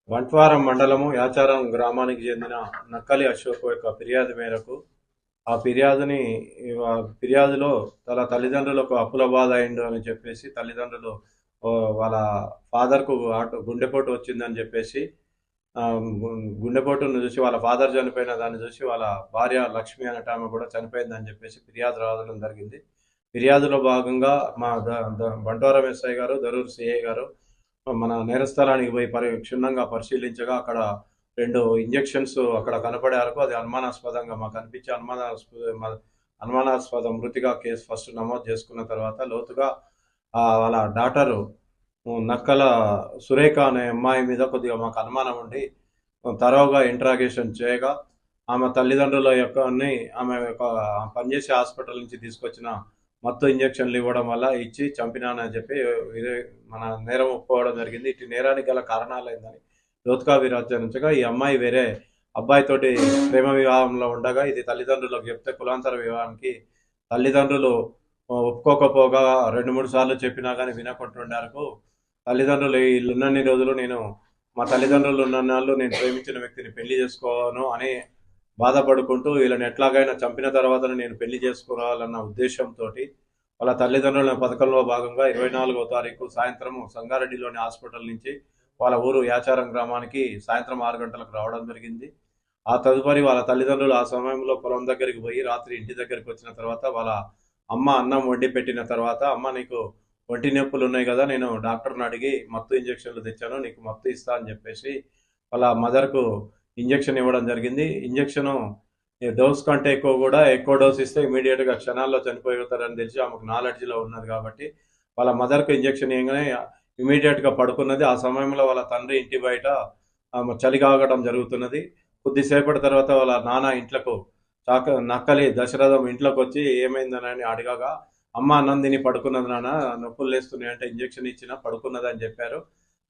బంట్వారం మండలము యాచారం గ్రామానికి చెందిన నక్కలి అశోక్ యొక్క ఫిర్యాదు మేరకు ఫిర్యాదులో తన తల్లిదండ్రులకు అప్పుల బాధ అయిండు అని చెప్పేసి తల్లిదండ్రులు వాళ్ళ ఫాదర్కు గుండెపోటు వచ్చిందని చెప్పేసి గుండెపోటును చూసి వాళ్ళ ఫాదర్ చనిపోయిన దాన్ని చూసి వాళ్ళ భార్య లక్ష్మి అనేట ఆమె కూడా చనిపోయిందని చెప్పేసి ఫిర్యాదు రావడం జరిగింది. ఫిర్యాదులో భాగంగా మా బంట్వారం ఎస్ఐ గారు, దరూర్ సిఐ గారు మన నేరస్థలానికి పోయి క్షుణ్ణంగా పరిశీలించగా అక్కడ 2 ఇంజెక్షన్స్ అక్కడ కనపడే వరకు అది అనుమానాస్పదంగా మాకు అనిపించి అనుమానాస్పద మృతిగా కేసు ఫస్ట్ నమోదు చేసుకున్న తర్వాత లోతుగా వాళ్ళ డాటరు నక్కల సురేఖ అనే అమ్మాయి మీద కొద్దిగా మాకు అనుమానం ఉండి తరోగా ఇంట్రాగేషన్ చేయగా ఆమె తల్లిదండ్రుల యొక్క ఆమె పనిచేసే హాస్పిటల్ నుంచి తీసుకొచ్చిన మత్తు ఇంజక్షన్లు ఇవ్వడం వల్ల ఇచ్చి చంపినానని చెప్పి మన నేరం ఒప్పుకోవడం జరిగింది. ఇటు నేరానికి గల కారణాలు ఏందని లోతుగా విరాచరించగా ఈ అమ్మాయి వేరే అబ్బాయితోటి ప్రేమ వివాహంలో ఉండగా ఇది తల్లిదండ్రులకు చెప్తే కులాంతర వివాహానికి తల్లిదండ్రులు ఒప్పుకోకపోగా 2-3 సార్లు చెప్పినా కానీ వినకుంటుండేందుకు తల్లిదండ్రులు ఇల్లున్నన్ని రోజులు మా తల్లిదండ్రులు ఉన్నన్నాళ్ళు నేను ప్రేమించిన వ్యక్తిని పెళ్లి చేసుకోను అని బాధపడుకుంటూ వీళ్ళని ఎట్లాగైనా చంపిన తర్వాత నేను పెళ్లి చేసుకోవాలన్న ఉద్దేశంతో వాళ్ళ తల్లిదండ్రుల పథకంలో భాగంగా 24వ తారీఖు సాయంత్రం సంగారెడ్డిలోని హాస్పిటల్ నుంచి వాళ్ళ ఊరు యాచారం గ్రామానికి సాయంత్రం 6 గంటలకు రావడం జరిగింది. ఆ తదుపరి వాళ్ళ తల్లిదండ్రులు ఆ సమయంలో పొలం దగ్గరికి పోయి రాత్రి ఇంటి దగ్గరికి వచ్చిన తర్వాత వాళ్ళ అమ్మ అన్నం వండి పెట్టిన తర్వాత, అమ్మ నీకు ఒంటి నొప్పులు ఉన్నాయి కదా, నేను డాక్టర్ని అడిగి మత్తు ఇంజక్షన్లు తెచ్చాను, నీకు మత్తు ఇస్తా అని చెప్పేసి వాళ్ళ మదర్కు ఇంజక్షన్ ఇవ్వడం జరిగింది. ఇంజక్షను డోస్ కంటే ఎక్కువ డోస్ ఇస్తే ఇమీడియట్గా క్షణాల్లో చనిపోతారని తెలిసి ఆమెకు నాలెడ్జ్లో ఉన్నది కాబట్టి వాళ్ళ మదర్కు ఇంజక్షన్ ఇవ్వగానే ఇమీడియట్గా పడుకున్నది. ఆ సమయంలో వాళ్ళ తండ్రి ఇంటి బయట చలి కాగడం జరుగుతున్నది. కొద్దిసేపటి తర్వాత వాళ్ళ నాన్న ఇంట్లోకి నక్కలి దశరథం ఇంట్లోకి వచ్చి ఏమైందని అడగగా, అమ్మ అన్నం తిని పడుకున్నది నాన్న, నొప్పులు లేస్తున్నాయి అంటే ఇంజక్షన్ ఇచ్చినా పడుకున్నదని చెప్పారు.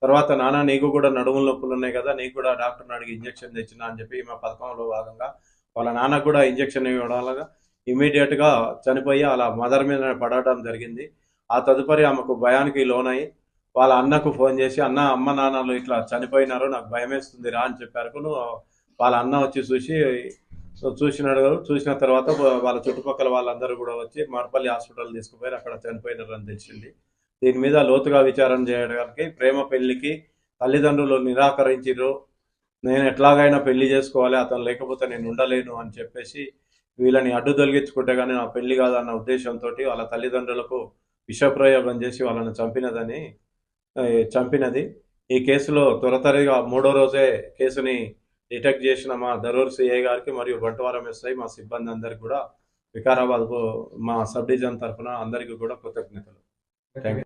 తర్వాత నాన్న నీకు కూడా నడుముల నొప్పులు ఉన్నాయి కదా, నీకు కూడా డాక్టర్ని అడిగి ఇంజక్షన్ తెచ్చినా అని చెప్పి మా పథకంలో భాగంగా వాళ్ళ నాన్నకు కూడా ఇంజక్షన్ ఇవ్వడం వల్ల ఇమీడియట్గా చనిపోయి అలా మదర్ మీద పడటం జరిగింది. ఆ తదుపరి ఆమెకు భయానికి లోనై వాళ్ళ అన్నకు ఫోన్ చేసి, అమ్మ నాన్నలు ఇట్లా చనిపోయినారు, నాకు భయం వేస్తుంది రా అని చెప్పారు. వాళ్ళ అన్న వచ్చి చూసిన తర్వాత వాళ్ళ చుట్టుపక్కల వాళ్ళందరూ కూడా వచ్చి మార్పల్లి హాస్పిటల్ తీసుకుపోయారు. అక్కడ చనిపోయినారని తెలిసింది. దీని మీద లోతుగా విచారణ చేయడానికి ప్రేమ పెళ్లికి తల్లిదండ్రులు నిరాకరించారు. నేను ఎట్లాగైనా పెళ్లి చేసుకోవాలి, అతను లేకపోతే నేను ఉండలేను అని చెప్పేసి వీళ్ళని అడ్డు తొలగించుకుంటే కానీ నా పెళ్లి కాదన్న ఉద్దేశంతో వాళ్ళ తల్లిదండ్రులకు విషప్రయోగం చేసి వాళ్ళని చంపినది. ఈ కేసులో త్వరతరిగా 3వ రోజే కేసుని డిటెక్ట్ చేసిన మా దరూర్ సిఐ గారికి మరియు బంట్వారం ఎస్ఐ మా సిబ్బంది అందరికీ కూడా వికారాబాద్ మా సబ్ డివిజన్ తరఫున అందరికీ కూడా కృతజ్ఞతలు. Thank you.